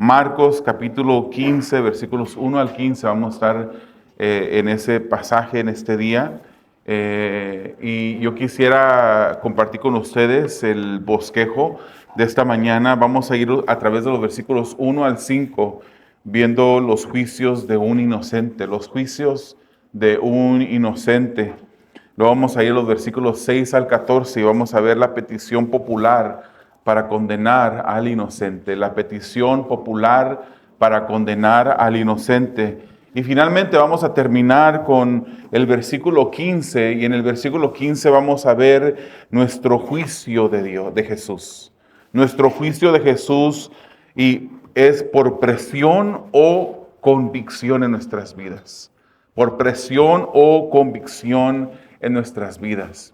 Marcos capítulo 15, versículos 1 al 15. Vamos a estar en ese pasaje en este día. Y yo quisiera compartir con ustedes el bosquejo de esta mañana. Vamos a ir a través de los versículos 1 al 5, viendo los juicios de un inocente, los juicios de un inocente. Luego vamos a ir a los versículos 6 al 14 y vamos a ver la petición popular para condenar al inocente, la petición popular para condenar al inocente. Y finalmente vamos a terminar con el versículo 15, y en el versículo 15 vamos a ver nuestro juicio de Dios, de Jesús. Nuestro juicio de Jesús, y es por presión o convicción en nuestras vidas. Por presión o convicción en nuestras vidas.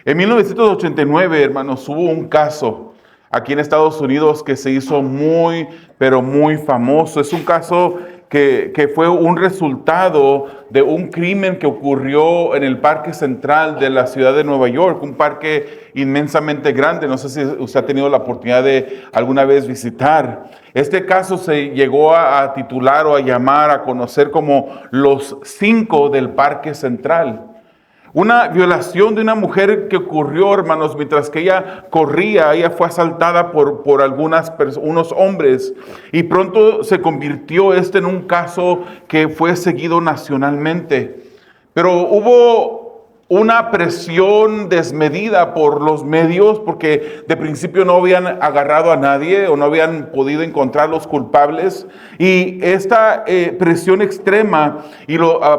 En 1989, hermanos, hubo un caso aquí en Estados Unidos que se hizo muy, pero muy famoso. Es un caso que fue un resultado de un crimen que ocurrió en el Parque Central de la ciudad de Nueva York, un parque inmensamente grande. No sé si usted ha tenido la oportunidad de alguna vez visitar. Este caso se llegó a titular o a llamar, a conocer como los 5 del Parque Central. Una violación de una mujer que ocurrió, hermanos, mientras que ella corría. Ella fue asaltada por unos hombres, y pronto se convirtió en un caso que fue seguido nacionalmente. Pero hubo una presión desmedida por los medios, porque de principio no habían agarrado a nadie o no habían podido encontrar los culpables. Y esta presión extrema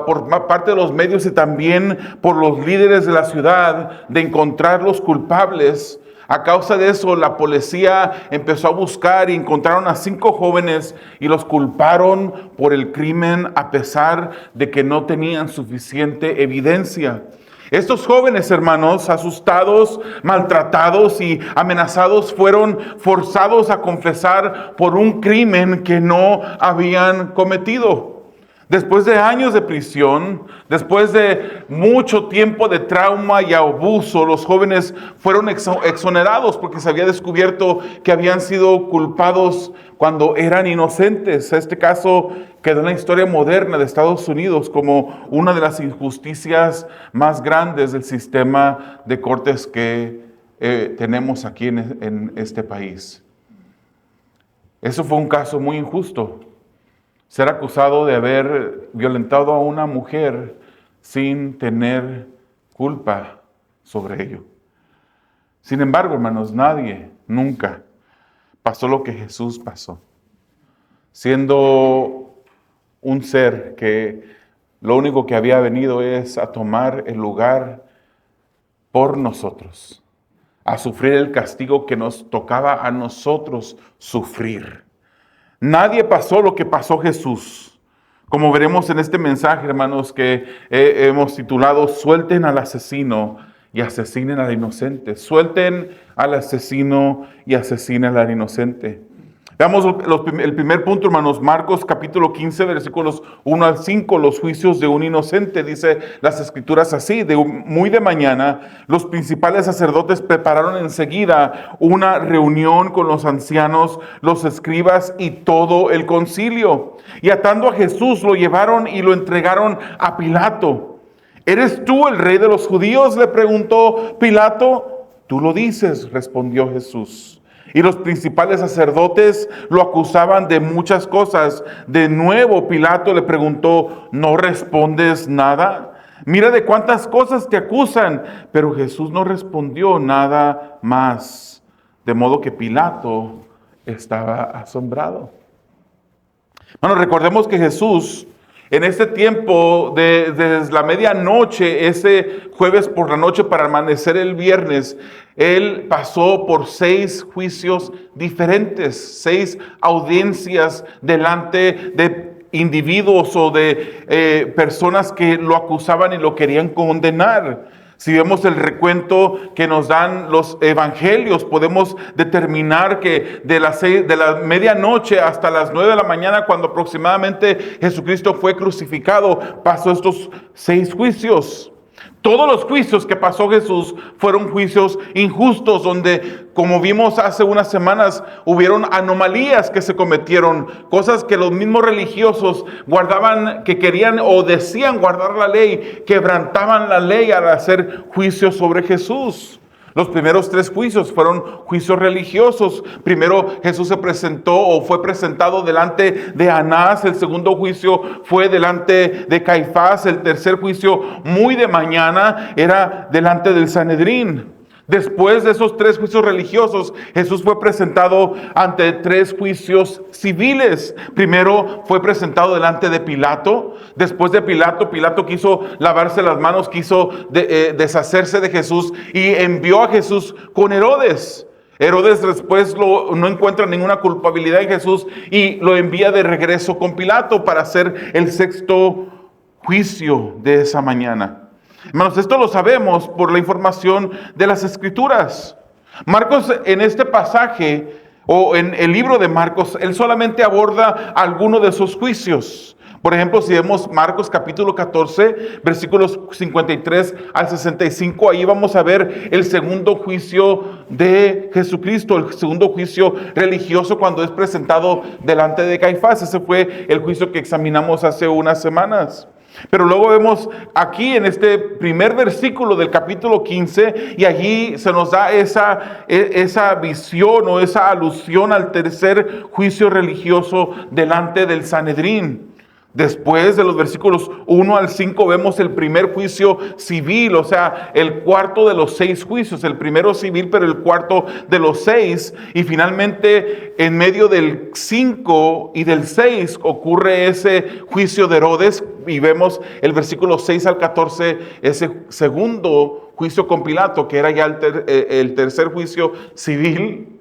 por parte de los medios y también por los líderes de la ciudad de encontrar los culpables. A causa de eso, la policía empezó a buscar y encontraron a 5 jóvenes y los culparon por el crimen, a pesar de que no tenían suficiente evidencia. Estos jóvenes, hermanos, asustados, maltratados y amenazados, fueron forzados a confesar por un crimen que no habían cometido. Después de años de prisión, después de mucho tiempo de trauma y abuso, los jóvenes fueron exonerados porque se había descubierto que habían sido culpados cuando eran inocentes. Este caso quedó en la historia moderna de Estados Unidos como una de las injusticias más grandes del sistema de cortes que tenemos aquí en este país. Eso fue un caso muy injusto. Ser acusado de haber violentado a una mujer sin tener culpa sobre ello. Sin embargo, hermanos, nadie nunca pasó lo que Jesús pasó. Siendo un ser que lo único que había venido es a tomar el lugar por nosotros, a sufrir el castigo que nos tocaba a nosotros sufrir. Nadie pasó lo que pasó Jesús. Como veremos en este mensaje, hermanos, que hemos titulado "Suelten al asesino y asesinen al inocente". Suelten al asesino y asesinen al inocente. Veamos el primer punto, hermanos. Marcos capítulo 15, versículos 1 al 5. Los juicios de un inocente. Dice las escrituras así: muy de mañana, los principales sacerdotes prepararon enseguida una reunión con los ancianos, los escribas y todo el concilio. Y atando a Jesús, lo llevaron y lo entregaron a Pilato. ¿Eres tú el rey de los judíos?, le preguntó Pilato. Tú lo dices, respondió Jesús. Y los principales sacerdotes lo acusaban de muchas cosas. De nuevo Pilato le preguntó: ¿no respondes nada? Mira de cuántas cosas te acusan. Pero Jesús no respondió nada más. De modo que Pilato estaba asombrado. Bueno, recordemos que Jesús, en este tiempo, desde la medianoche, ese jueves por la noche para amanecer el viernes, Él pasó por 6 juicios diferentes, 6 audiencias delante de individuos o de personas que lo acusaban y lo querían condenar. Si vemos el recuento que nos dan los evangelios, podemos determinar que de la medianoche hasta las 9 de la mañana, cuando aproximadamente Jesucristo fue crucificado, pasó estos 6 juicios. Todos los juicios que pasó Jesús fueron juicios injustos, donde, como vimos hace unas semanas, hubieron anomalías que se cometieron, cosas que los mismos religiosos guardaban, que querían o decían guardar la ley, quebrantaban la ley al hacer juicios sobre Jesús. Los primeros 3 juicios fueron juicios religiosos. Primero Jesús se presentó o fue presentado delante de Anás. El segundo juicio fue delante de Caifás. El tercer juicio, muy de mañana, era delante del Sanedrín. Después de esos 3 juicios religiosos, Jesús fue presentado ante 3 juicios civiles. Primero fue presentado delante de Pilato. Después de Pilato, Pilato quiso lavarse las manos, quiso deshacerse de Jesús y envió a Jesús con Herodes. Herodes después no encuentra ninguna culpabilidad en Jesús y lo envía de regreso con Pilato para hacer el 6º juicio de esa mañana. Hermanos, esto lo sabemos por la información de las Escrituras. Marcos, en este pasaje o en el libro de Marcos, él solamente aborda alguno de esos juicios. Por ejemplo, si vemos Marcos capítulo 14, versículos 53 al 65, ahí vamos a ver el segundo juicio de Jesucristo, el segundo juicio religioso cuando es presentado delante de Caifás. Ese fue el juicio que examinamos hace unas semanas. Pero luego vemos aquí en este primer versículo del capítulo 15 y allí se nos da esa visión o esa alusión al tercer juicio religioso delante del Sanedrín. Después de los versículos 1 al 5 vemos el primer juicio civil, o sea, el cuarto de los 6 juicios, el primero civil, pero el cuarto de los 6. Y finalmente, en medio del 5 y del 6 ocurre ese juicio de Herodes y vemos el versículo 6 al 14, ese segundo juicio con Pilato, que era ya el tercer juicio civil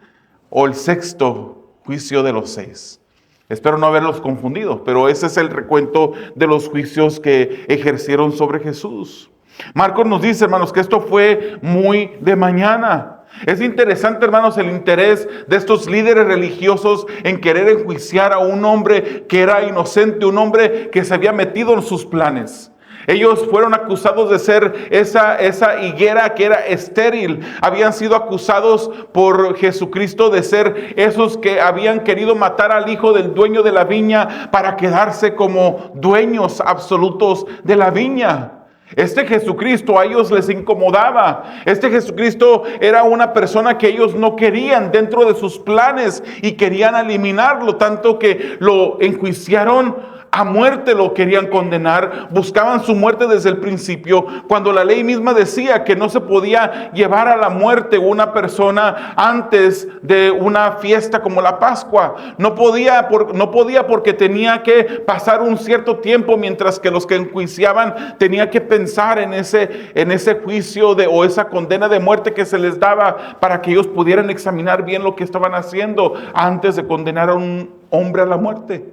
o el 6º juicio de los 6. Espero no haberlos confundido, pero ese es el recuento de los juicios que ejercieron sobre Jesús. Marcos nos dice, hermanos, que esto fue muy de mañana. Es interesante, hermanos, el interés de estos líderes religiosos en querer enjuiciar a un hombre que era inocente, un hombre que se había metido en sus planes. Ellos fueron acusados de ser esa higuera que era estéril. Habían sido acusados por Jesucristo de ser esos que habían querido matar al hijo del dueño de la viña para quedarse como dueños absolutos de la viña. Este Jesucristo a ellos les incomodaba. Este Jesucristo era una persona que ellos no querían dentro de sus planes y querían eliminarlo, tanto que lo enjuiciaron a muerte, lo querían condenar, buscaban su muerte desde el principio, cuando la ley misma decía que no se podía llevar a la muerte una persona antes de una fiesta como la Pascua. No podía porque tenía que pasar un cierto tiempo, mientras que los que enjuiciaban tenía que pensar en ese juicio o esa condena de muerte que se les daba para que ellos pudieran examinar bien lo que estaban haciendo antes de condenar a un hombre a la muerte.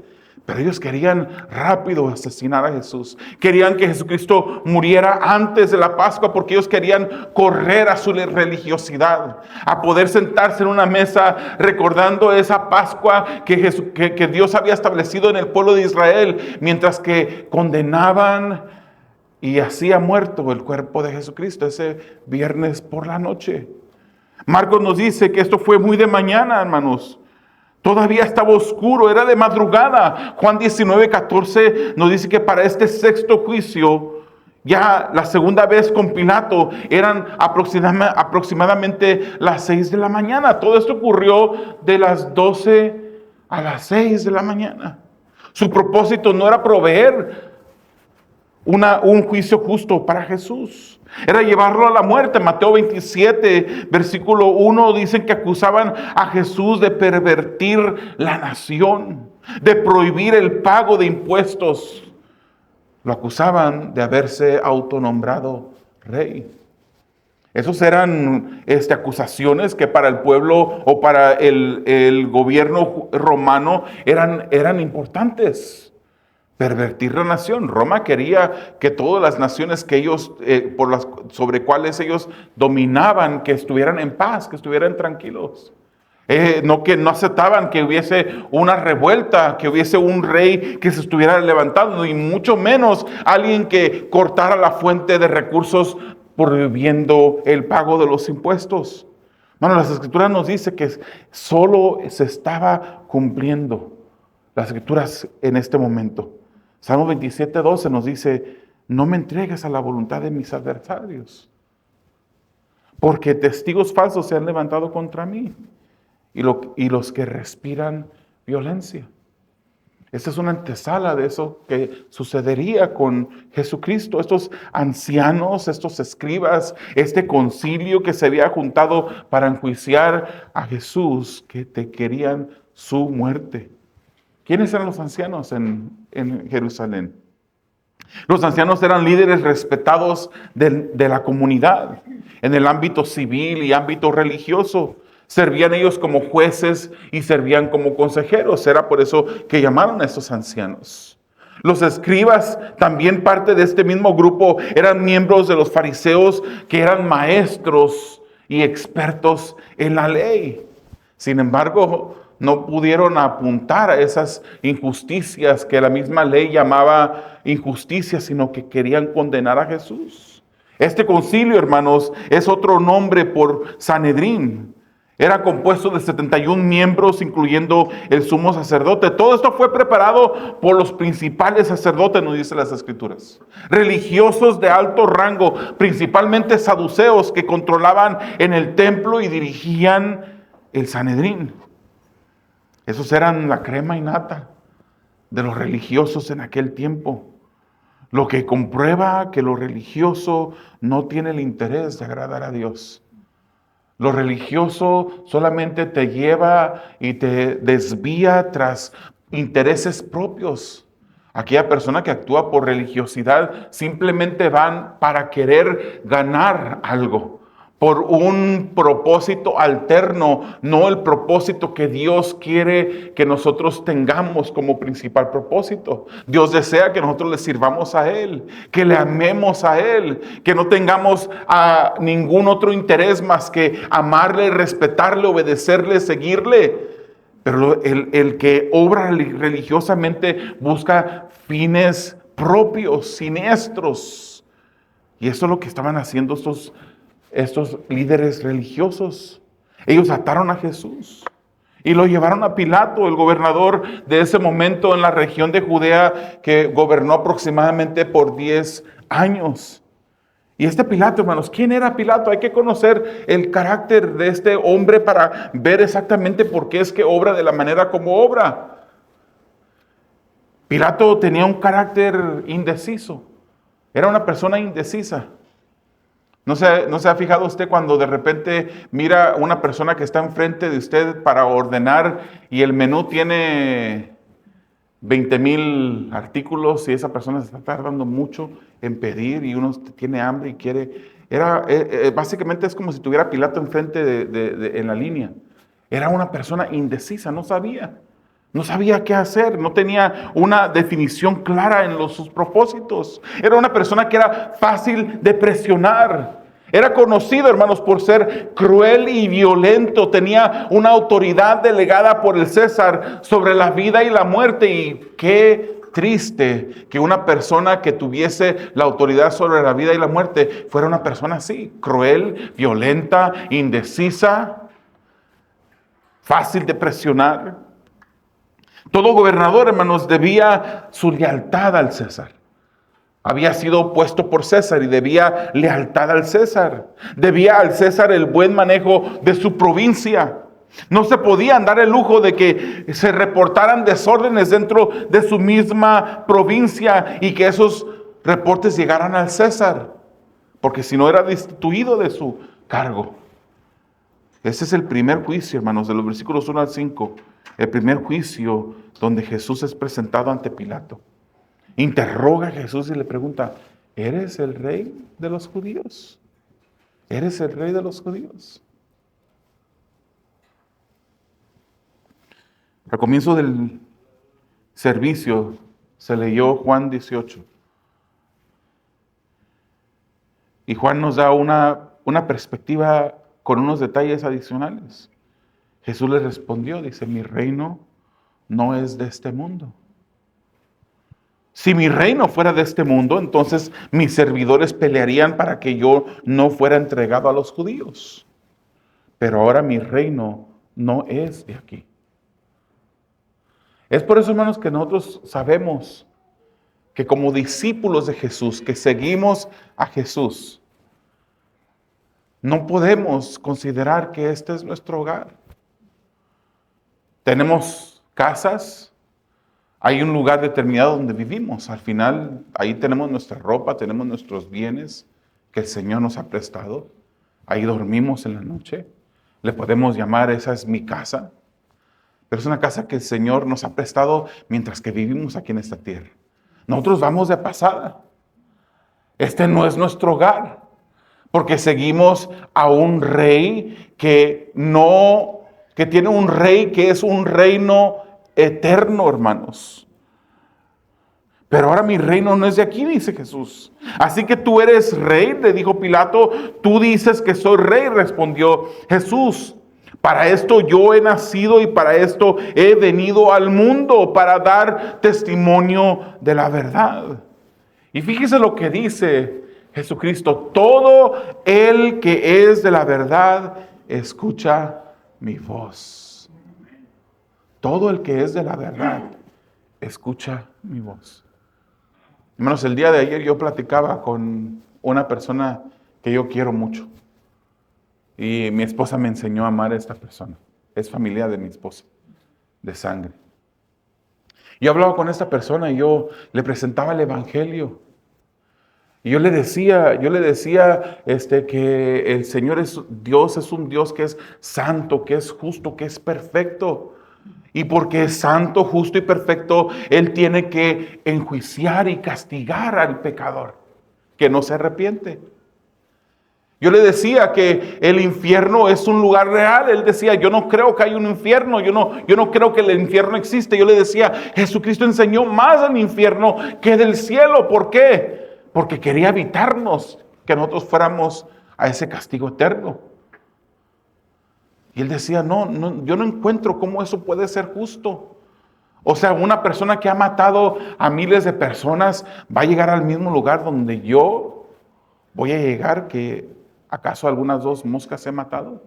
Pero ellos querían rápido asesinar a Jesús. Querían que Jesucristo muriera antes de la Pascua porque ellos querían correr a su religiosidad, a poder sentarse en una mesa recordando esa Pascua que Dios había establecido en el pueblo de Israel, mientras que condenaban y hacía muerto el cuerpo de Jesucristo ese viernes por la noche. Marcos nos dice que esto fue muy de mañana, hermanos. Todavía estaba oscuro, era de madrugada. Juan 19:14 nos dice que para este 6º juicio, ya la segunda vez con Pilato, eran aproximadamente las 6 de la mañana. Todo esto ocurrió de las 12 a las 6 de la mañana. Su propósito no era proveer un juicio justo para Jesús, era llevarlo a la muerte. Mateo 27, versículo 1, dicen que acusaban a Jesús de pervertir la nación, de prohibir el pago de impuestos. Lo acusaban de haberse autonombrado rey. Esas eran acusaciones que para el pueblo o para el gobierno romano eran importantes. Pervertir la nación. Roma quería que todas las naciones que ellos, sobre cuales ellos dominaban, que estuvieran en paz, que estuvieran tranquilos. No que no aceptaban que hubiese una revuelta, que hubiese un rey que se estuviera levantando, y mucho menos alguien que cortara la fuente de recursos prohibiendo el pago de los impuestos. Bueno, las Escrituras nos dice que solo se estaba cumpliendo las Escrituras en este momento. Salmo 27:12 nos dice: no me entregues a la voluntad de mis adversarios, porque testigos falsos se han levantado contra mí y los que respiran violencia. Esta es una antesala de eso que sucedería con Jesucristo. Estos ancianos, estos escribas, este concilio que se había juntado para enjuiciar a Jesús, que te querían su muerte. ¿Quiénes eran los ancianos en Jerusalén? Los ancianos eran líderes respetados de la comunidad en el ámbito civil y ámbito religioso. Servían ellos como jueces y servían como consejeros. Era por eso que llamaron a estos ancianos. Los escribas, también parte de este mismo grupo, eran miembros de los fariseos, que eran maestros y expertos en la ley. Sin embargo, no pudieron apuntar a esas injusticias que la misma ley llamaba injusticias, sino que querían condenar a Jesús. Este concilio, hermanos, es otro nombre por Sanedrín. Era compuesto de 71 miembros, incluyendo el sumo sacerdote. Todo esto fue preparado por los principales sacerdotes, nos dicen las Escrituras. Religiosos de alto rango, principalmente saduceos, que controlaban en el templo y dirigían el Sanedrín. Esos eran la crema innata de los religiosos en aquel tiempo. Lo que comprueba que lo religioso no tiene el interés de agradar a Dios. Lo religioso solamente te lleva y te desvía tras intereses propios. Aquella persona que actúa por religiosidad simplemente van para querer ganar algo, por un propósito alterno, no el propósito que Dios quiere que nosotros tengamos como principal propósito. Dios desea que nosotros le sirvamos a Él, que le amemos a Él, que no tengamos a ningún otro interés más que amarle, respetarle, obedecerle, seguirle. Pero el que obra religiosamente busca fines propios, siniestros. Y eso es lo que estaban haciendo estos líderes religiosos. Ellos ataron a Jesús y lo llevaron a Pilato, el gobernador de ese momento en la región de Judea, que gobernó aproximadamente por 10 años. Y este Pilato, hermanos, ¿quién era Pilato? Hay que conocer el carácter de este hombre para ver exactamente por qué es que obra de la manera como obra. Pilato tenía un carácter indeciso. Era una persona indecisa. ¿No se ha fijado usted cuando de repente mira una persona que está enfrente de usted para ordenar y el menú tiene 20,000 artículos y esa persona se está tardando mucho en pedir y uno tiene hambre y quiere? Básicamente es como si tuviera Pilato enfrente en la línea. Era una persona indecisa, no sabía qué hacer, no tenía una definición clara en sus propósitos. Era una persona que era fácil de presionar. Era conocido, hermanos, por ser cruel y violento. Tenía una autoridad delegada por el César sobre la vida y la muerte. Y qué triste que una persona que tuviese la autoridad sobre la vida y la muerte fuera una persona así, cruel, violenta, indecisa, fácil de presionar. Todo gobernador, hermanos, debía su lealtad al César. Había sido puesto por César y debía lealtad al César. Debía al César el buen manejo de su provincia. No se podían dar el lujo de que se reportaran desórdenes dentro de su misma provincia y que esos reportes llegaran al César, porque si no era destituido de su cargo. Ese es el primer juicio, hermanos, de los versículos 1 al 5. El primer juicio donde Jesús es presentado ante Pilato. Interroga a Jesús y le pregunta: ¿eres el rey de los judíos? ¿Eres el rey de los judíos? Al comienzo del servicio se leyó Juan 18. Y Juan nos da una perspectiva con unos detalles adicionales. Jesús le respondió, dice, mi reino no es de este mundo. Si mi reino fuera de este mundo, entonces mis servidores pelearían para que yo no fuera entregado a los judíos. Pero ahora mi reino no es de aquí. Es por eso, hermanos, que nosotros sabemos que como discípulos de Jesús, que seguimos a Jesús, no podemos considerar que este es nuestro hogar. Tenemos casas, hay un lugar determinado donde vivimos. Al final, ahí tenemos nuestra ropa, tenemos nuestros bienes que el Señor nos ha prestado. Ahí dormimos en la noche. Le podemos llamar, esa es mi casa. Pero es una casa que el Señor nos ha prestado mientras que vivimos aquí en esta tierra. Nosotros vamos de pasada. Este no es nuestro hogar. Porque seguimos a un rey que tiene un rey que es un reino eterno, hermanos. Pero ahora mi reino no es de aquí, dice Jesús. Así que tú eres rey, le dijo Pilato. Tú dices que soy rey, respondió Jesús. Para esto yo he nacido y para esto he venido al mundo, para dar testimonio de la verdad. Y fíjese lo que dice Jesucristo: todo el que es de la verdad escucha mi voz. Todo el que es de la verdad escucha mi voz. Hermanos, el día de ayer yo platicaba con una persona que yo quiero mucho. Y mi esposa me enseñó a amar a esta persona. Es familia de mi esposa, de sangre. Yo hablaba con esta persona y yo le presentaba el evangelio. Y yo le decía que el Señor es un Dios que es santo, que es justo, que es perfecto. Y porque es santo, justo y perfecto, Él tiene que enjuiciar y castigar al pecador que no se arrepiente. Yo le decía que el infierno es un lugar real. Él decía, yo no creo que hay un infierno, yo no creo que el infierno existe. Yo le decía, Jesucristo enseñó más del infierno que del cielo. ¿Por qué? Porque quería evitarnos que nosotros fuéramos a ese castigo eterno. Y él decía, yo no encuentro cómo eso puede ser justo. O sea, una persona que ha matado a miles de personas va a llegar al mismo lugar donde yo voy a llegar, que ¿acaso algunas 2 moscas he matado?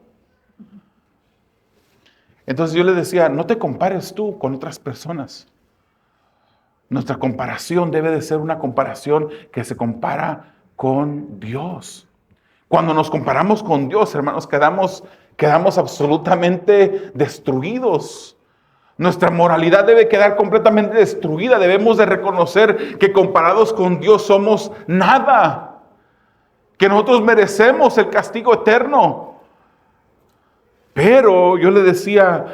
Entonces yo le decía, no te compares tú con otras personas. Nuestra comparación debe de ser una comparación que se compara con Dios. Cuando nos comparamos con Dios, hermanos, quedamos absolutamente destruidos. Nuestra moralidad debe quedar completamente destruida. Debemos de reconocer que comparados con Dios somos nada. Que nosotros merecemos el castigo eterno. Pero yo le decía,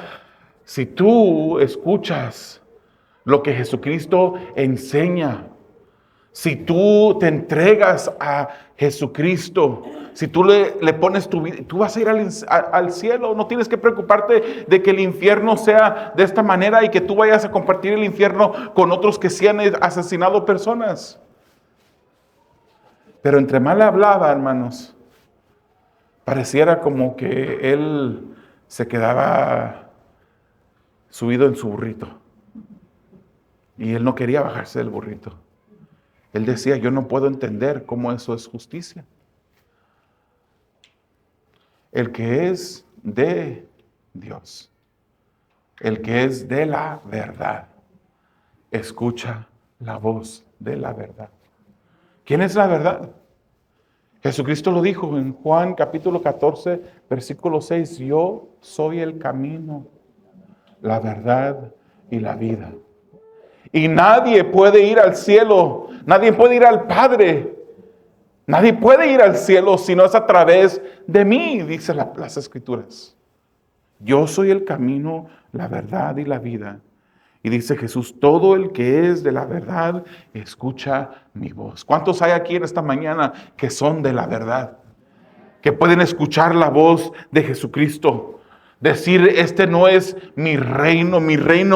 si tú escuchas lo que Jesucristo enseña, si tú te entregas a Jesucristo, si tú le pones tu vida, tú vas a ir al cielo. No tienes que preocuparte de que el infierno sea de esta manera y que tú vayas a compartir el infierno con otros que sí han asesinado personas. Pero entre más le hablaba, hermanos, pareciera como que él se quedaba subido en su burrito. Y él no quería bajarse del burrito. Él decía, yo no puedo entender cómo eso es justicia. El que es de Dios, el que es de la verdad, escucha la voz de la verdad. ¿Quién es la verdad? Jesucristo lo dijo en Juan capítulo 14, versículo 6. Yo soy el camino, la verdad y la vida. Y nadie puede ir al cielo, nadie puede ir al Padre, nadie puede ir al cielo si no es a través de mí, dice las Escrituras. Yo soy el camino, la verdad y la vida. Y dice Jesús, todo el que es de la verdad, escucha mi voz. ¿Cuántos hay aquí en esta mañana que son de la verdad? Que pueden escuchar la voz de Jesucristo. Decir, este no es mi reino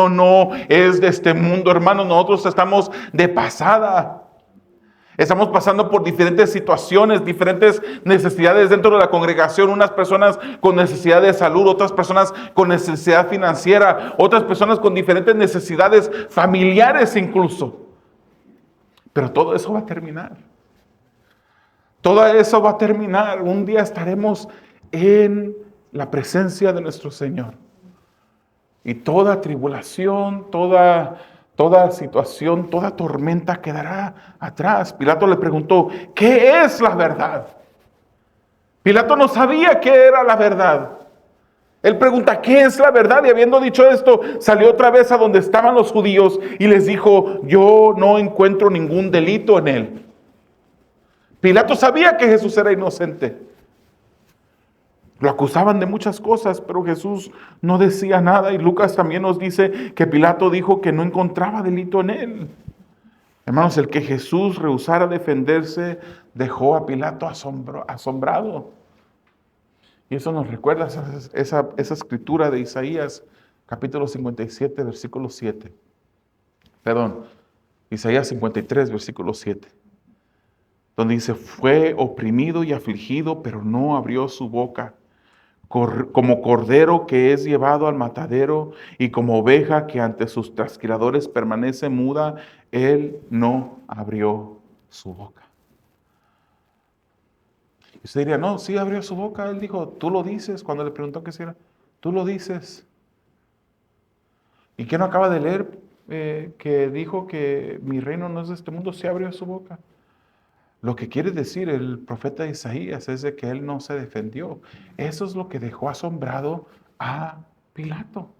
no es de este mundo, hermanos, nosotros estamos de pasada. Estamos pasando por diferentes situaciones, diferentes necesidades dentro de la congregación. Unas personas con necesidad de salud, otras personas con necesidad financiera, otras personas con diferentes necesidades familiares incluso. Pero todo eso va a terminar. Todo eso va a terminar. Un día estaremos en la presencia de nuestro Señor. Y toda tribulación, toda situación, toda tormenta quedará atrás. Pilato le preguntó, ¿qué es la verdad? Pilato no sabía qué era la verdad. Él pregunta, ¿qué es la verdad? Y habiendo dicho esto, salió otra vez a donde estaban los judíos y les dijo, yo no encuentro ningún delito en él. Pilato sabía que Jesús era inocente. Lo acusaban de muchas cosas, pero Jesús no decía nada. Y Lucas también nos dice que Pilato dijo que no encontraba delito en él. Hermanos, el que Jesús rehusara defenderse dejó a Pilato asombrado. Y eso nos recuerda esa escritura de Isaías, capítulo 57, versículo 7. Perdón, Isaías 53, versículo 7. Donde dice, fue oprimido y afligido, pero no abrió su boca. Como cordero que es llevado al matadero y como oveja que ante sus trasquiladores permanece muda, él no abrió su boca. Y usted diría, no, sí abrió su boca. Él dijo, tú lo dices. Cuando le preguntó qué era, tú lo dices. ¿Y quién no acaba de leer que dijo que mi reino no es de este mundo? Sí abrió su boca. Lo que quiere decir el profeta Isaías es de que él no se defendió. Eso es lo que dejó asombrado a Pilato.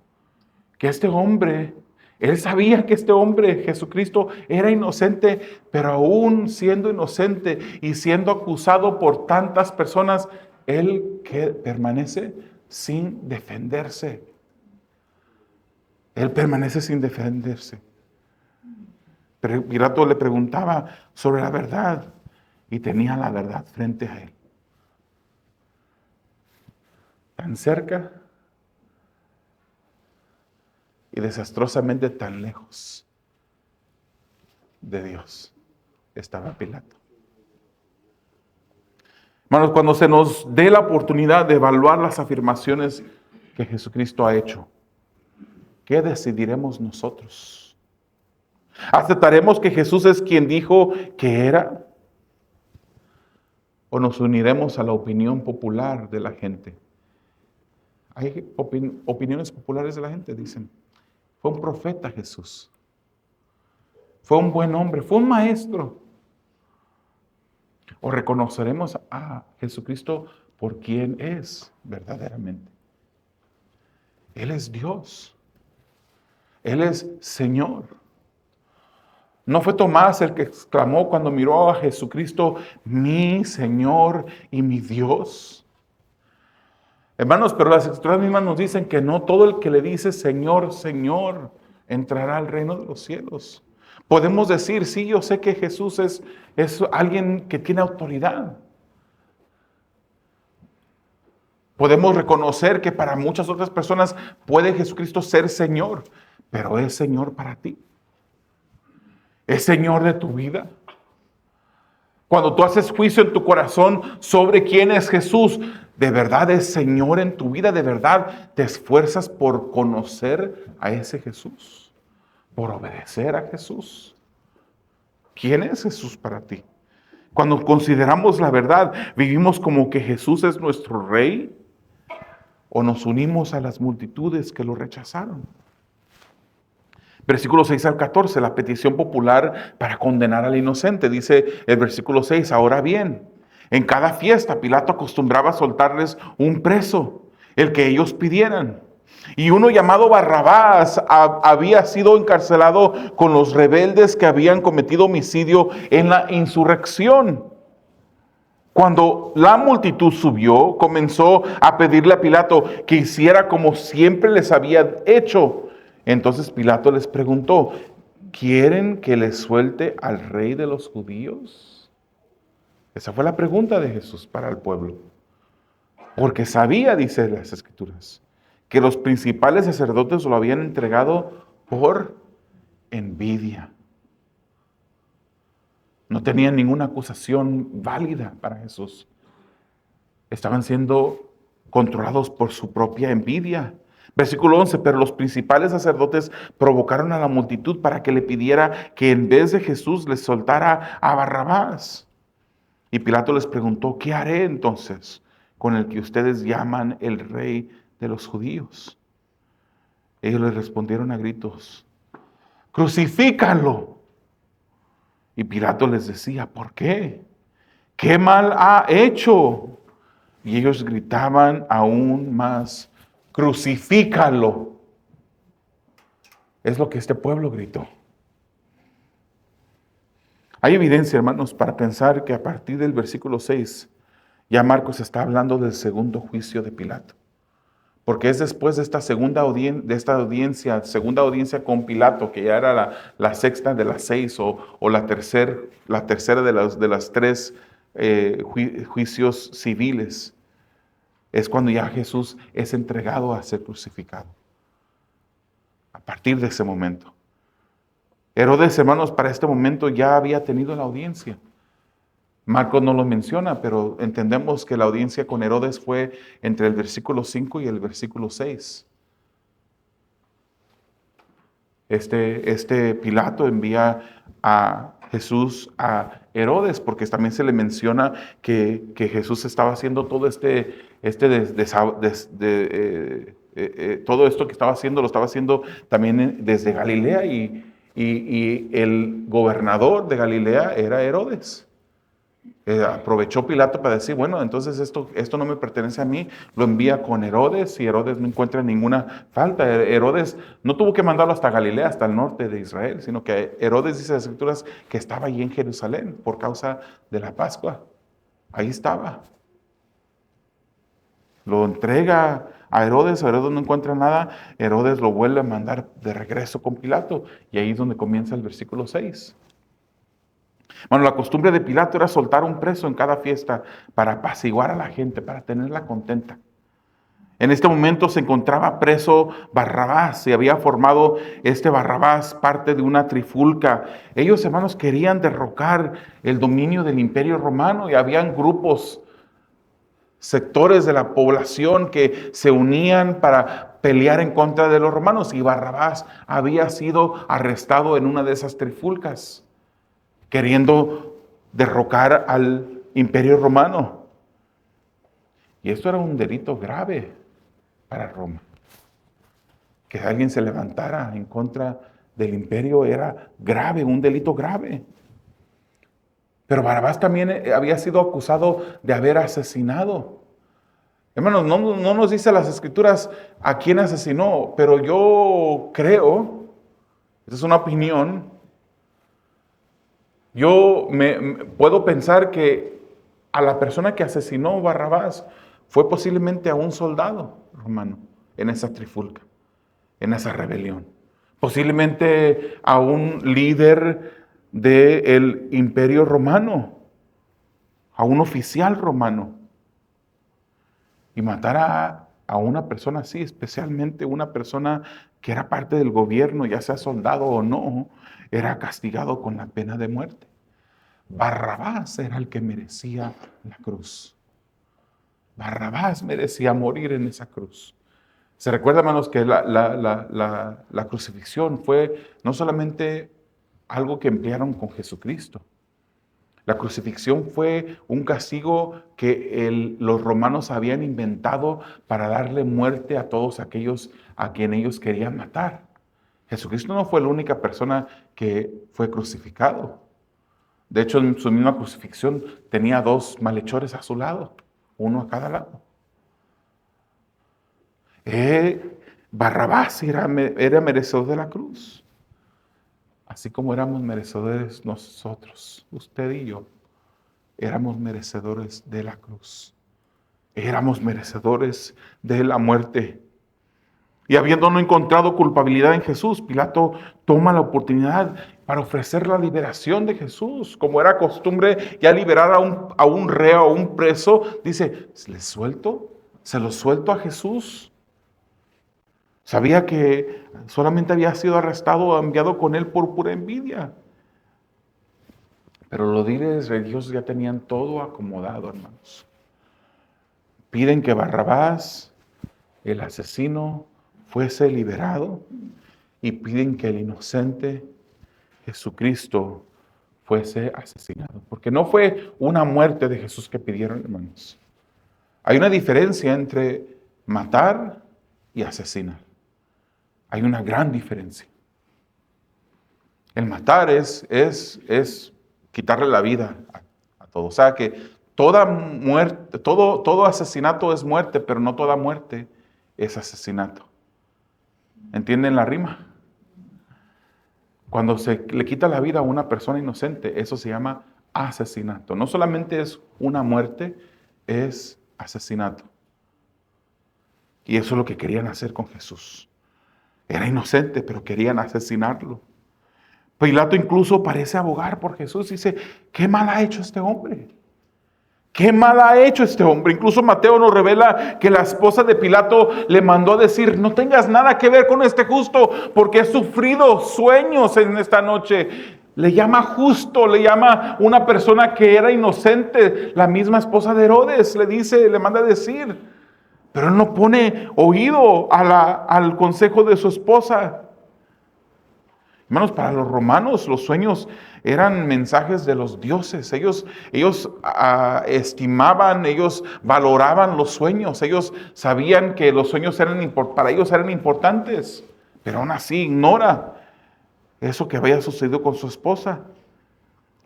Que este hombre, él sabía que este hombre, Jesucristo, era inocente, pero aún siendo inocente y siendo acusado por tantas personas, él que permanece sin defenderse. Él permanece sin defenderse. Pero Pilato le preguntaba sobre la verdad. Y tenía la verdad frente a él. Tan cerca y desastrosamente tan lejos de Dios estaba Pilato. Hermanos, cuando se nos dé la oportunidad de evaluar las afirmaciones que Jesucristo ha hecho, ¿qué decidiremos nosotros? ¿Aceptaremos que Jesús es quien dijo que era? ¿O nos uniremos a la opinión popular de la gente? Hay opiniones populares de la gente, dicen. Fue un profeta Jesús. Fue un buen hombre, fue un maestro. ¿O reconoceremos a Jesucristo por quien es verdaderamente? Él es Dios. Él es Señor. ¿No fue Tomás el que exclamó cuando miró a Jesucristo, mi Señor y mi Dios? Hermanos, pero las escrituras mismas nos dicen que no todo el que le dice Señor, Señor, entrará al reino de los cielos. Podemos decir, sí, yo sé que Jesús es alguien que tiene autoridad. Podemos reconocer que para muchas otras personas puede Jesucristo ser Señor, pero es Señor para ti. ¿Es Señor de tu vida? Cuando tú haces juicio en tu corazón sobre quién es Jesús, ¿de verdad es Señor en tu vida? ¿De verdad te esfuerzas por conocer a ese Jesús? ¿Por obedecer a Jesús? ¿Quién es Jesús para ti? Cuando consideramos la verdad, ¿vivimos como que Jesús es nuestro Rey? ¿O nos unimos a las multitudes que lo rechazaron? Versículo 6 al 14, la petición popular para condenar al inocente. Dice el versículo 6, ahora bien, en cada fiesta Pilato acostumbraba a soltarles un preso, el que ellos pidieran. Y uno llamado Barrabás había sido encarcelado con los rebeldes que habían cometido homicidio en la insurrección. Cuando la multitud subió, comenzó a pedirle a Pilato que hiciera como siempre les había hecho. Entonces Pilato les preguntó, ¿quieren que les suelte al rey de los judíos? Esa fue la pregunta de Jesús para el pueblo. Porque sabía, dice las Escrituras, que los principales sacerdotes lo habían entregado por envidia. No tenían ninguna acusación válida para Jesús. Estaban siendo controlados por su propia envidia. Versículo 11, pero los principales sacerdotes provocaron a la multitud para que le pidiera que en vez de Jesús les soltara a Barrabás. Y Pilato les preguntó, ¿qué haré entonces con el que ustedes llaman el rey de los judíos? Ellos les respondieron a gritos, crucifícanlo. Y Pilato les decía, ¿por qué? ¿Qué mal ha hecho? Y ellos gritaban aún más, crucifícalo. Es lo que este pueblo gritó. Hay evidencia, hermanos, para pensar que a partir del versículo 6, ya Marcos está hablando del segundo juicio de Pilato. Porque es después de esta segunda audiencia con Pilato, que ya era la sexta de las 6 o la tercera de las 3 juicios civiles. Es cuando ya Jesús es entregado a ser crucificado. A partir de ese momento. Herodes, hermanos, para este momento ya había tenido la audiencia. Marcos no lo menciona, pero entendemos que la audiencia con Herodes fue entre el versículo 5 y el versículo 6. Este Pilato envía a Jesús a Herodes, porque también se le menciona que Jesús estaba haciendo todo todo esto que estaba haciendo, lo estaba haciendo también desde Galilea y el gobernador de Galilea era Herodes. Aprovechó Pilato para decir, bueno, entonces esto no me pertenece a mí, lo envía con Herodes y Herodes no encuentra ninguna falta. Herodes no tuvo que mandarlo hasta Galilea, hasta el norte de Israel, sino que Herodes dice en las Escrituras que estaba allí en Jerusalén por causa de la Pascua. Ahí estaba. Lo entrega a Herodes no encuentra nada, Herodes lo vuelve a mandar de regreso con Pilato y ahí es donde comienza el versículo 6. Bueno, la costumbre de Pilato era soltar un preso en cada fiesta para apaciguar a la gente, para tenerla contenta. En este momento se encontraba preso Barrabás, se había formado este Barrabás parte de una trifulca. Ellos, hermanos, querían derrocar el dominio del Imperio Romano y habían grupos, sectores de la población que se unían para pelear en contra de los romanos y Barrabás había sido arrestado en una de esas trifulcas, queriendo derrocar al Imperio Romano. Y esto era un delito grave para Roma. Que alguien se levantara en contra del imperio era grave, un delito grave. Pero Barrabás también había sido acusado de haber asesinado. Hermanos, no nos dice las Escrituras a quién asesinó, pero yo creo, esta es una opinión, yo puedo pensar que a la persona que asesinó Barrabás fue posiblemente a un soldado romano en esa trifulca, en esa rebelión. Posiblemente a un líder del imperio romano, a un oficial romano. Y matar a una persona así, especialmente una persona que era parte del gobierno, ya sea soldado o no, era castigado con la pena de muerte. Barrabás era el que merecía la cruz. Barrabás merecía morir en esa cruz. Se recuerda, hermanos, que la crucifixión fue no solamente algo que emplearon con Jesucristo. La crucifixión fue un castigo que los romanos habían inventado para darle muerte a todos aquellos a quien ellos querían matar. Jesucristo no fue la única persona que fue crucificado. De hecho, en su misma crucifixión tenía 2 malhechores a su lado, uno a cada lado. Barrabás era merecedor de la cruz. Así como éramos merecedores nosotros, usted y yo, éramos merecedores de la cruz. Éramos merecedores de la muerte. Y habiendo no encontrado culpabilidad en Jesús, Pilato toma la oportunidad para ofrecer la liberación de Jesús. Como era costumbre ya liberar a un reo, a un preso, dice, se lo suelto a Jesús. Sabía que solamente había sido arrestado o enviado con él por pura envidia. Pero los líderes religiosos ya tenían todo acomodado, hermanos. Piden que Barrabás, el asesino, fuese liberado y piden que el inocente Jesucristo fuese asesinado. Porque no fue una muerte de Jesús que pidieron, hermanos. Hay una diferencia entre matar y asesinar. Hay una gran diferencia. El matar es quitarle la vida a todo. O sea que toda muerte, todo asesinato es muerte, pero no toda muerte es asesinato. ¿Entienden la rima? Cuando se le quita la vida a una persona inocente, eso se llama asesinato. No solamente es una muerte, es asesinato. Y eso es lo que querían hacer con Jesús. Era inocente, pero querían asesinarlo. Pilato incluso parece abogar por Jesús. Dice, ¿qué mal ha hecho este hombre? ¿Qué mal ha hecho este hombre? Incluso Mateo nos revela que la esposa de Pilato le mandó a decir, no tengas nada que ver con este justo, porque he sufrido sueños en esta noche. Le llama justo, le llama una persona que era inocente. La misma esposa de Herodes le manda a decir. Pero él no pone oído al consejo de su esposa. Hermanos, para los romanos los sueños eran mensajes de los dioses. Ellos estimaban, ellos valoraban los sueños. Ellos sabían que los sueños para ellos eran importantes. Pero aún así ignora eso que había sucedido con su esposa.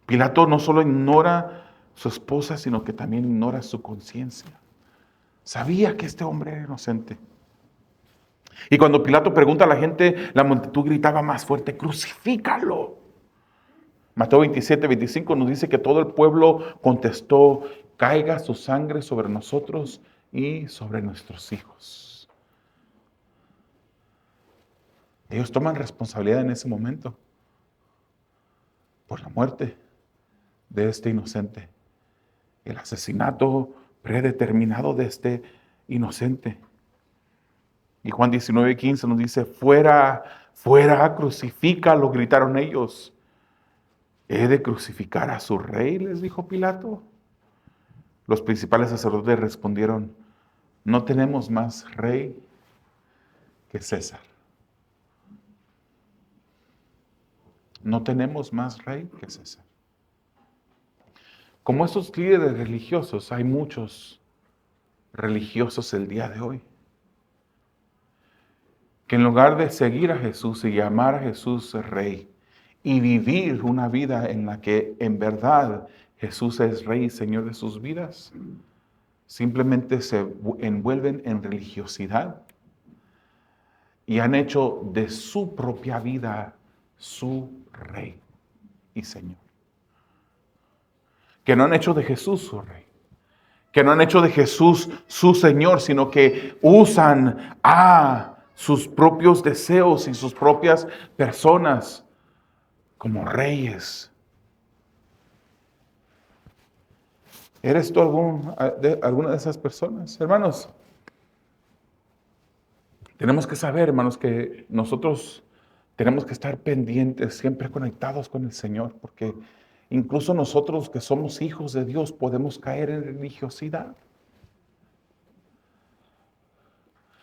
Pilato no solo ignora su esposa, sino que también ignora su conciencia. Sabía que este hombre era inocente. Y cuando Pilato pregunta a la gente, la multitud gritaba más fuerte, crucifícalo. Mateo 27, 25 nos dice que todo el pueblo contestó, caiga su sangre sobre nosotros y sobre nuestros hijos. Ellos toman responsabilidad en ese momento por la muerte de este inocente, el asesinato predeterminado de este inocente. Y Juan 19, 15 nos dice, fuera, fuera, crucifícalo, gritaron ellos. ¿He de crucificar a su rey?, les dijo Pilato. Los principales sacerdotes respondieron, no tenemos más rey que César. No tenemos más rey que César. Como estos líderes religiosos, hay muchos religiosos el día de hoy que en lugar de seguir a Jesús y llamar a Jesús Rey y vivir una vida en la que en verdad Jesús es Rey y Señor de sus vidas, simplemente se envuelven en religiosidad y han hecho de su propia vida su Rey y Señor. Que no han hecho de Jesús su Rey, que no han hecho de Jesús su Señor, sino que usan a sus propios deseos y sus propias personas como reyes. ¿Eres tú alguna de esas personas? Hermanos, tenemos que saber, hermanos, que nosotros tenemos que estar pendientes, siempre conectados con el Señor, porque incluso nosotros que somos hijos de Dios podemos caer en religiosidad.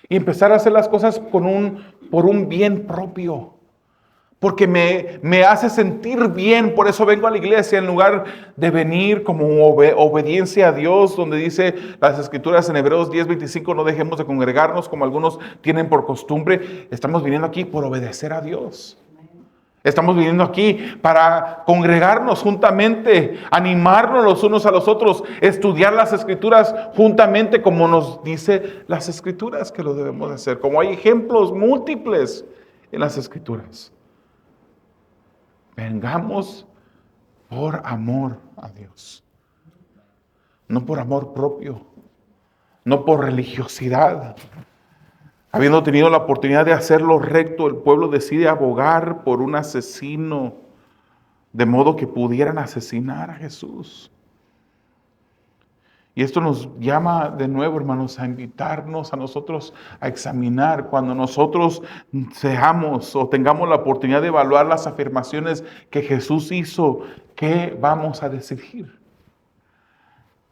Y empezar a hacer las cosas por un bien propio. Porque me hace sentir bien, por eso vengo a la iglesia en lugar de venir como obediencia a Dios, donde dice las Escrituras en Hebreos 10:25, no dejemos de congregarnos como algunos tienen por costumbre. Estamos viniendo aquí por obedecer a Dios. Estamos viniendo aquí para congregarnos juntamente, animarnos los unos a los otros, estudiar las Escrituras juntamente como nos dice las Escrituras que lo debemos hacer. Como hay ejemplos múltiples en las Escrituras. Vengamos por amor a Dios. No por amor propio, no por religiosidad. Habiendo tenido la oportunidad de hacerlo recto, el pueblo decide abogar por un asesino, de modo que pudieran asesinar a Jesús. Y esto nos llama de nuevo, hermanos, a invitarnos a nosotros a examinar cuando nosotros seamos o tengamos la oportunidad de evaluar las afirmaciones que Jesús hizo, ¿qué vamos a decidir?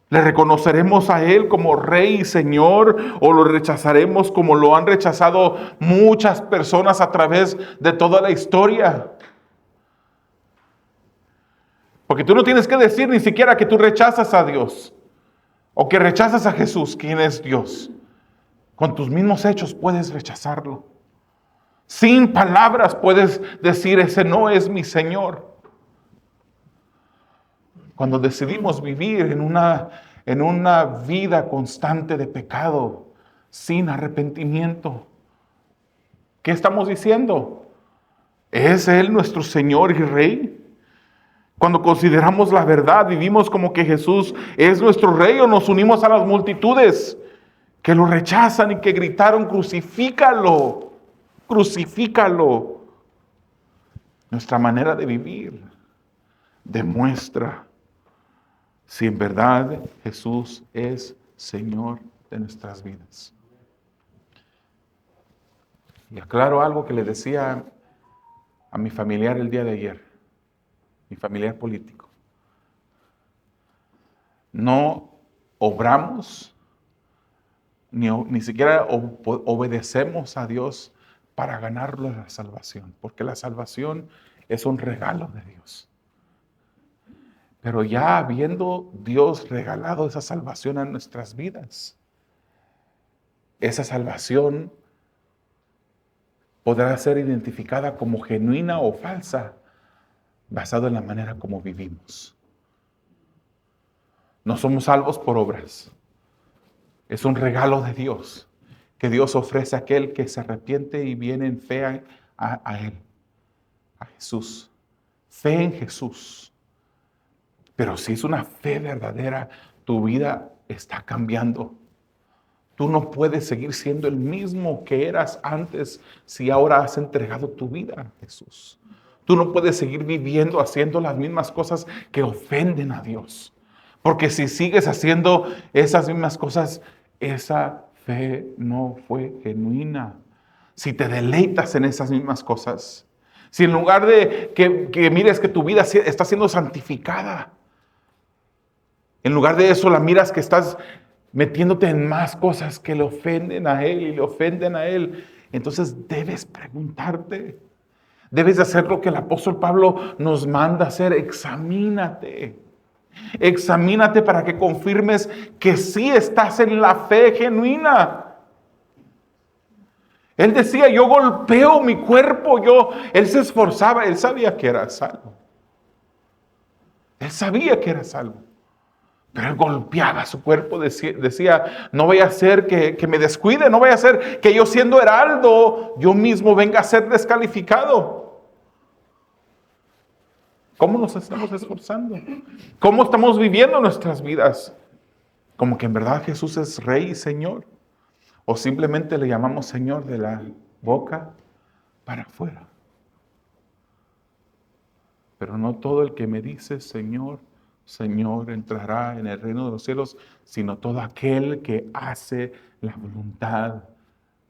¿Le reconoceremos a Él como Rey y Señor o lo rechazaremos como lo han rechazado muchas personas a través de toda la historia? Porque tú no tienes que decir ni siquiera que tú rechazas a Dios o que rechazas a Jesús, quien es Dios. Con tus mismos hechos puedes rechazarlo. Sin palabras puedes decir, ese no es mi Señor. Cuando decidimos vivir en una vida constante de pecado, sin arrepentimiento, ¿qué estamos diciendo? ¿Es Él nuestro Señor y Rey? Cuando consideramos la verdad, vivimos como que Jesús es nuestro Rey, o nos unimos a las multitudes que lo rechazan y que gritaron, crucifícalo, crucifícalo. Nuestra manera de vivir demuestra si en verdad Jesús es Señor de nuestras vidas. Y aclaro algo que le decía a mi familiar el día de ayer, mi familiar político. No obramos, ni siquiera obedecemos a Dios para ganarlo la salvación, porque la salvación es un regalo de Dios. Pero ya habiendo Dios regalado esa salvación a nuestras vidas, esa salvación podrá ser identificada como genuina o falsa, basado en la manera como vivimos. No somos salvos por obras. Es un regalo de Dios, que Dios ofrece a aquel que se arrepiente y viene en fe a Él, a Jesús. Fe en Jesús. Pero si es una fe verdadera, tu vida está cambiando. Tú no puedes seguir siendo el mismo que eras antes si ahora has entregado tu vida a Jesús. Tú no puedes seguir viviendo haciendo las mismas cosas que ofenden a Dios. Porque si sigues haciendo esas mismas cosas, esa fe no fue genuina. Si te deleitas en esas mismas cosas, si en lugar de que mires que tu vida está siendo santificada, en lugar de eso la miras que estás metiéndote en más cosas que le ofenden a Él y le ofenden a Él, entonces debes preguntarte. Debes de hacer lo que el apóstol Pablo nos manda hacer. Examínate. Examínate para que confirmes que sí estás en la fe genuina. Él decía, yo golpeo mi cuerpo. Él se esforzaba. Él sabía que era salvo. Él sabía que era salvo. Pero él golpeaba su cuerpo. Decía, no vaya a ser que me descuide. No vaya a ser que yo siendo heraldo, yo mismo venga a ser descalificado. ¿Cómo nos estamos esforzando? ¿Cómo estamos viviendo nuestras vidas? ¿Como que en verdad Jesús es Rey y Señor? ¿O simplemente le llamamos Señor de la boca para afuera? Pero no todo el que me dice Señor, Señor entrará en el reino de los cielos, sino todo aquel que hace la voluntad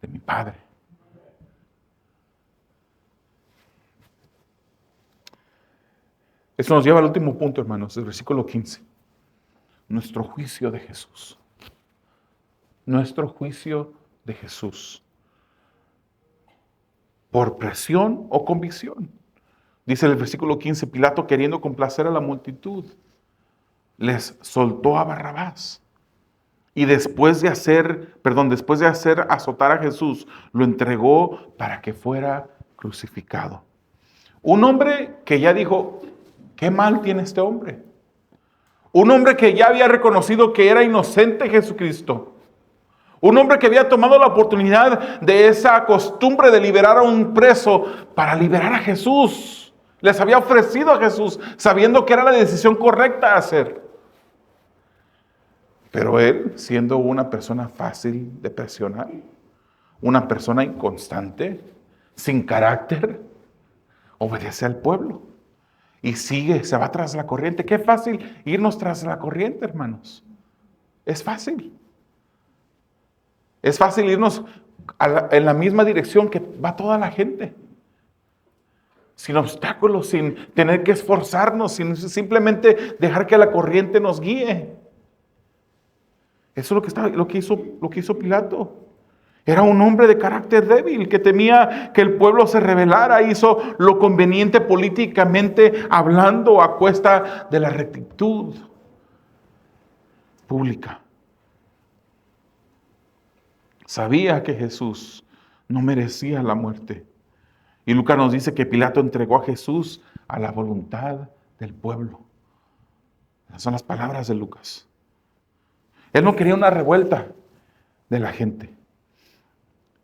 de mi Padre. Eso nos lleva al último punto, hermanos, el versículo 15. Nuestro juicio de Jesús. Nuestro juicio de Jesús. ¿Por presión o convicción? Dice el versículo 15, Pilato, queriendo complacer a la multitud, les soltó a Barrabás. Y después de hacer azotar a Jesús, lo entregó para que fuera crucificado. Un hombre que ya dijo, ¿qué mal tiene este hombre? Un hombre que ya había reconocido que era inocente Jesucristo. Un hombre que había tomado la oportunidad de esa costumbre de liberar a un preso para liberar a Jesús. Les había ofrecido a Jesús sabiendo que era la decisión correcta a hacer. Pero él, siendo una persona fácil de presionar, una persona inconstante, sin carácter, obedece al pueblo. Y se va tras la corriente. Qué fácil irnos tras la corriente, hermanos. Es fácil. Es fácil irnos en la misma dirección que va toda la gente. Sin obstáculos, sin tener que esforzarnos, sin simplemente dejar que la corriente nos guíe. Eso es lo que hizo Pilato. Era un hombre de carácter débil que temía que el pueblo se rebelara. Hizo lo conveniente políticamente hablando a cuesta de la rectitud pública. Sabía que Jesús no merecía la muerte. Y Lucas nos dice que Pilato entregó a Jesús a la voluntad del pueblo. Esas son las palabras de Lucas. Él no quería una revuelta de la gente.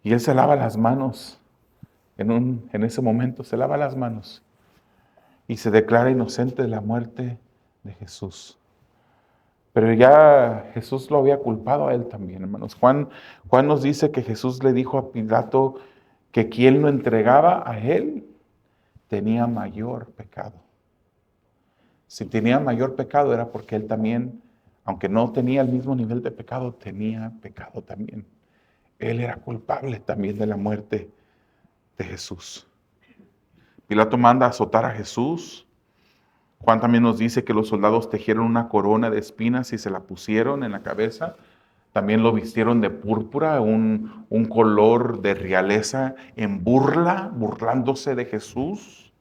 Y él se lava las manos. En ese momento se lava las manos. Y se declara inocente de la muerte de Jesús. Pero ya Jesús lo había culpado a él también, hermanos. Juan nos dice que Jesús le dijo a Pilato que quien lo entregaba a él tenía mayor pecado. Si tenía mayor pecado era porque él también, aunque no tenía el mismo nivel de pecado, tenía pecado también. Él era culpable también de la muerte de Jesús. Pilato manda azotar a Jesús. Juan también nos dice que los soldados tejieron una corona de espinas y se la pusieron en la cabeza. También lo vistieron de púrpura, un color de realeza en burlándose de Jesús.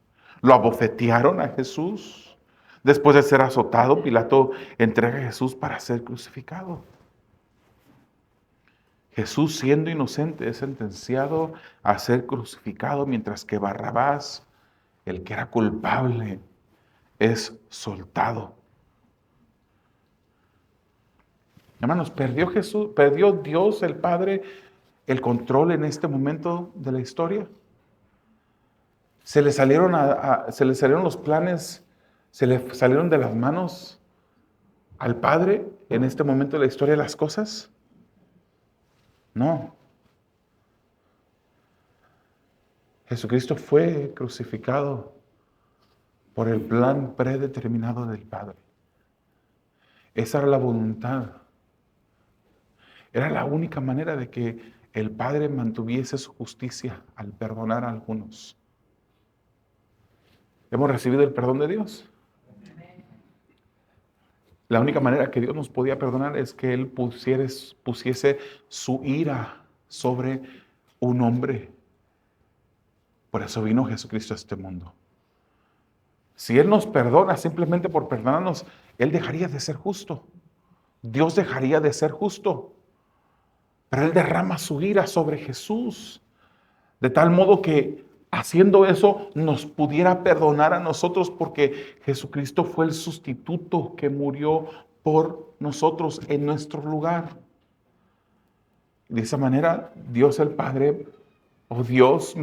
Lo abofetearon a Jesús. Después de ser azotado, Pilato entrega a Jesús para ser crucificado. Jesús, siendo inocente, es sentenciado a ser crucificado, mientras que Barrabás, el que era culpable, es soltado. Hermanos, ¿perdió Dios el Padre el control en este momento de la historia? ¿Se le salieron los planes, se le salieron de las manos al Padre en este momento de la historia las cosas? No. Jesucristo fue crucificado por el plan predeterminado del Padre. Esa era la voluntad. Era la única manera de que el Padre mantuviese su justicia al perdonar a algunos. ¿Hemos recibido el perdón de Dios? La única manera que Dios nos podía perdonar es que Él pusiese su ira sobre un hombre. Por eso vino Jesucristo a este mundo. Si Él nos perdona simplemente por perdonarnos, Él dejaría de ser justo. Dios dejaría de ser justo. Pero Él derrama su ira sobre Jesús, de tal modo que haciendo eso nos pudiera perdonar a nosotros, porque Jesucristo fue el sustituto que murió por nosotros en nuestro lugar. De esa manera, Dios el Padre, o Dios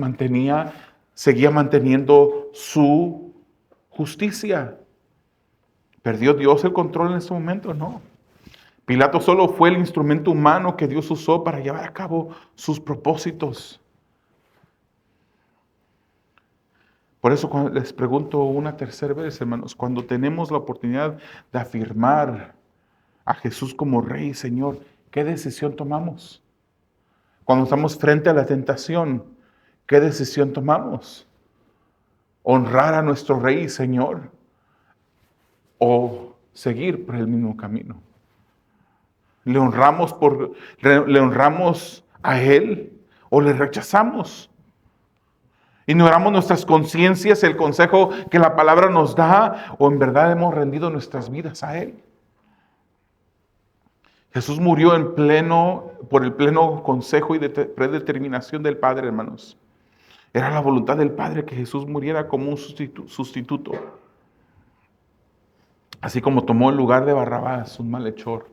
seguía manteniendo su justicia. ¿Perdió Dios el control en ese momento? No. Pilato solo fue el instrumento humano que Dios usó para llevar a cabo sus propósitos. Por eso les pregunto una tercera vez, hermanos, cuando tenemos la oportunidad de afirmar a Jesús como Rey y Señor, ¿qué decisión tomamos? Cuando estamos frente a la tentación, ¿qué decisión tomamos? ¿Honrar a nuestro Rey y Señor o seguir por el mismo camino? ¿Le honramos a Él o le rechazamos? ¿Ignoramos nuestras conciencias, el consejo que la palabra nos da, o en verdad hemos rendido nuestras vidas a Él? Jesús murió por el pleno consejo y predeterminación del Padre, hermanos. Era la voluntad del Padre que Jesús muriera como un sustituto. Así como tomó el lugar de Barrabás, un malhechor.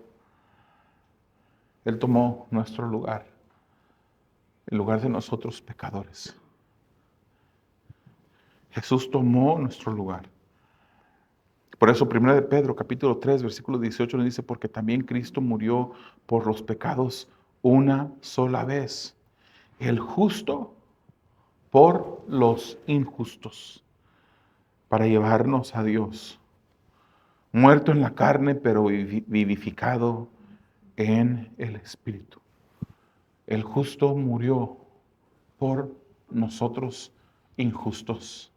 Él tomó nuestro lugar, el lugar de nosotros pecadores. Jesús tomó nuestro lugar. Por eso 1 de Pedro, capítulo 3, versículo 18 nos dice, porque también Cristo murió por los pecados una sola vez, el justo por los injustos, para llevarnos a Dios. Muerto en la carne, pero vivificado en el Espíritu. El justo murió por nosotros injustos.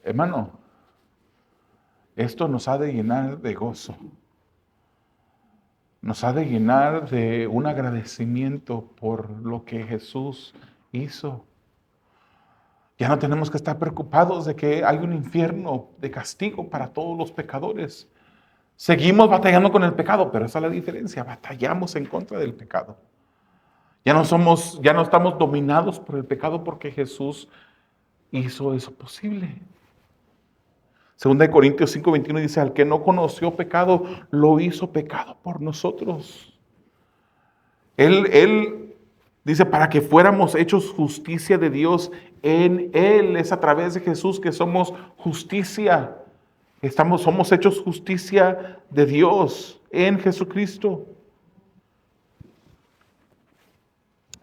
Hermano, esto nos ha de llenar de gozo. Nos ha de llenar de un agradecimiento por lo que Jesús hizo. Ya no tenemos que estar preocupados de que hay un infierno de castigo para todos los pecadores. Seguimos batallando con el pecado, pero esa es la diferencia. Batallamos en contra del pecado. Ya no estamos dominados por el pecado porque Jesús hizo eso posible. Segunda de Corintios 5:21 dice, al que no conoció pecado, lo hizo pecado por nosotros. Él dice, para que fuéramos hechos justicia de Dios en Él. Es a través de Jesús que somos justicia. Somos hechos justicia de Dios en Jesucristo.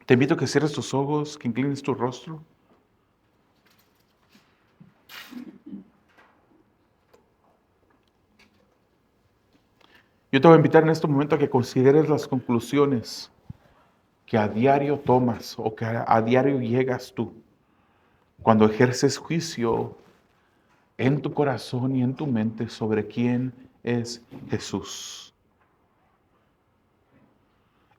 Te invito a que cierres tus ojos, que inclines tu rostro. Yo te voy a invitar en este momento a que consideres las conclusiones que a diario tomas o que a diario llegas tú cuando ejerces juicio en tu corazón y en tu mente sobre quién es Jesús.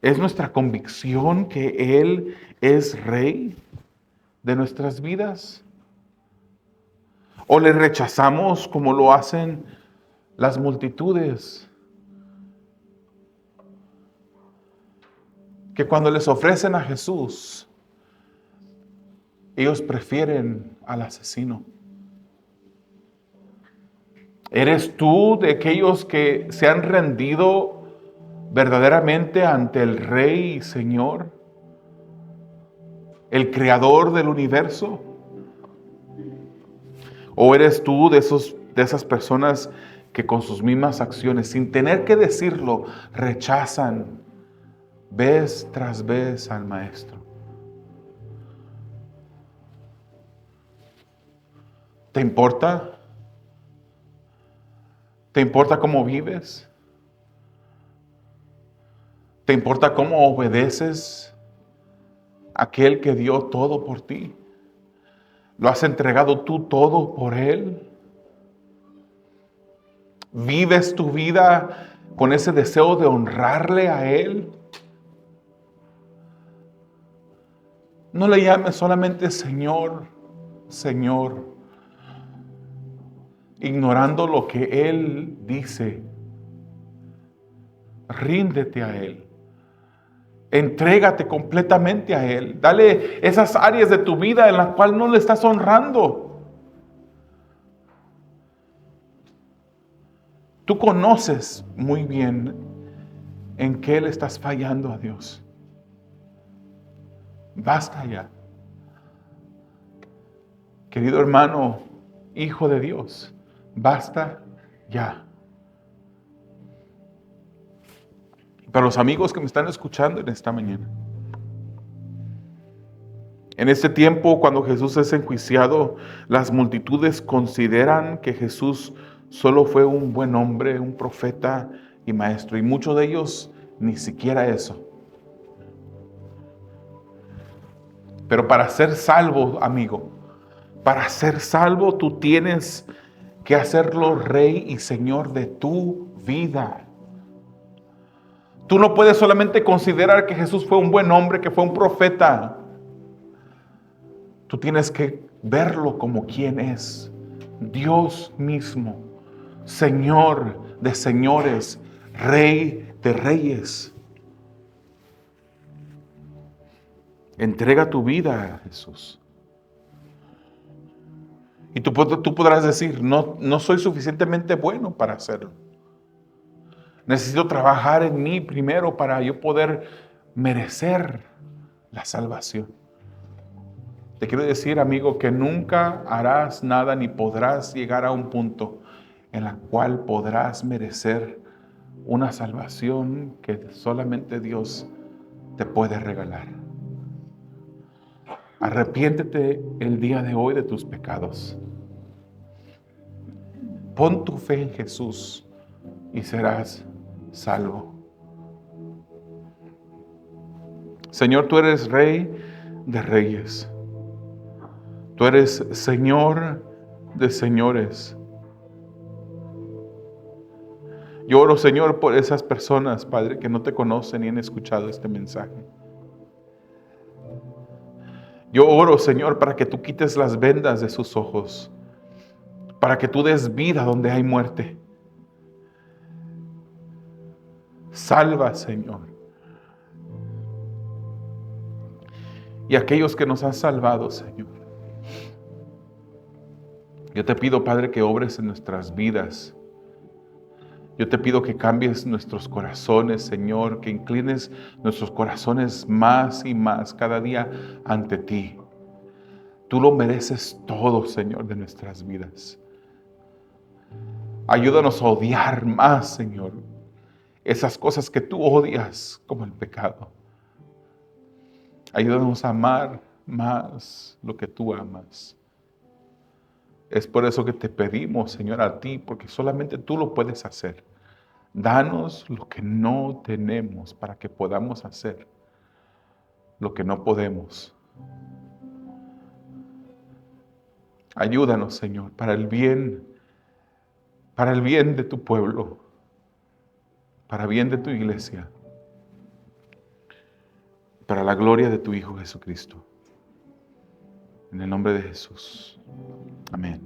¿Es nuestra convicción que Él es Rey de nuestras vidas? ¿O le rechazamos como lo hacen las multitudes? Que cuando les ofrecen a Jesús, ellos prefieren al asesino. ¿Eres tú de aquellos que se han rendido verdaderamente ante el Rey y Señor, el Creador del universo? ¿O eres tú de esas personas que con sus mismas acciones, sin tener que decirlo, rechazan vez tras vez al Maestro? ¿Te importa? ¿Te importa cómo vives? ¿Te importa cómo obedeces a aquel que dio todo por ti? ¿Lo has entregado tú todo por Él? ¿Vives tu vida con ese deseo de honrarle a Él? No le llames solamente Señor, Señor, ignorando lo que Él dice. Ríndete a Él. Entrégate completamente a Él. Dale esas áreas de tu vida en las cuales no le estás honrando. Tú conoces muy bien en qué le estás fallando a Dios. Basta ya. Querido hermano, hijo de Dios, basta ya. Para los amigos que me están escuchando en esta mañana, en este tiempo cuando Jesús es enjuiciado, las multitudes consideran que Jesús solo fue un buen hombre, un profeta y maestro, y muchos de ellos ni siquiera eso. Pero para ser salvo, amigo, para ser salvo tú tienes que hacerlo Rey y Señor de tu vida. Tú no puedes solamente considerar que Jesús fue un buen hombre, que fue un profeta. Tú tienes que verlo como quien es. Dios mismo, Señor de señores, Rey de reyes. Entrega tu vida a Jesús. Y tú podrás decir, no soy suficientemente bueno para hacerlo. Necesito trabajar en mí primero para yo poder merecer la salvación. Te quiero decir, amigo, que nunca harás nada ni podrás llegar a un punto en la cual podrás merecer una salvación que solamente Dios te puede regalar. Arrepiéntete el día de hoy de tus pecados. Pon tu fe en Jesús y serás salvo. Señor, tú eres Rey de reyes. Tú eres Señor de señores. Yo oro, Señor, por esas personas, Padre, que no te conocen y han escuchado este mensaje. Yo oro, Señor, para que tú quites las vendas de sus ojos, para que tú des vida donde hay muerte. Salva, Señor. Y aquellos que nos han salvado, Señor. Yo te pido, Padre, que obres en nuestras vidas. Yo te pido que cambies nuestros corazones, Señor, que inclines nuestros corazones más y más cada día ante ti. Tú lo mereces todo, Señor, de nuestras vidas. Ayúdanos a odiar más, Señor, esas cosas que tú odias, como el pecado. Ayúdanos a amar más lo que tú amas. Es por eso que te pedimos, Señor, a ti, porque solamente tú lo puedes hacer. Danos lo que no tenemos para que podamos hacer lo que no podemos. Ayúdanos, Señor, para el bien de tu pueblo, para el bien de tu iglesia, para la gloria de tu Hijo Jesucristo. En el nombre de Jesús. Amén.